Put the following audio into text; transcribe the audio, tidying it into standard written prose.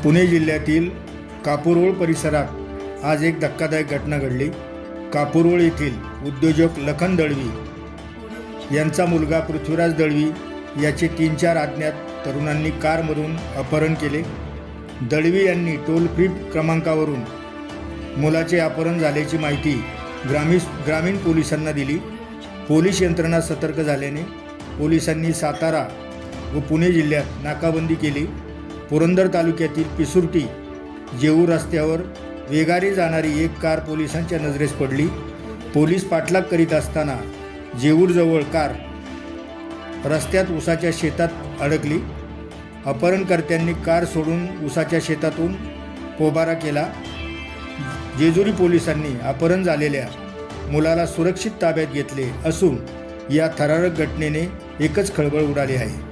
पुणे जिल्ह्यातील कापूरहोळ परिसरात आज एक धक्कादायक घटना घडली। कापूरहोळ येथील उद्योजक लखन दळवी यांचा मुलगा पृथ्वीराज दळवी याचे 3-4 अज्ञात तरुणांनी कारमधून अपहरण केले। दळवी यांनी टोल फ्री क्रमांकावरून मुलाचे अपहरण झाल्याची माहिती ग्रामीण पोलिसांना दिली। पोलीस यंत्रणा सतर्क झाल्याने पोलिसांनी सातारा व पुणे जिल्ह्यात नाकाबंदी केली। पुरंदर तालुक्यातील पिसुर्टी जेऊर रस्त्यावर वेगाने जाणारी एक कार पोलिसांच्या नजरेस पडली। पोलीस पाठलाग करीत असताना जेऊरजवळ कार रस्त्यात ऊसाच्या शेतात अडकली। अपहरणकर्त्यांनी कार सोडून ऊसाच्या शेतातून पोबारा केला। जेजुरी पोलिसांनी अपहरण झालेल्या मुलाला सुरक्षित ताब्यात घेतले असून या थरारक घटनेने एकच खळबळ उडाली आहे।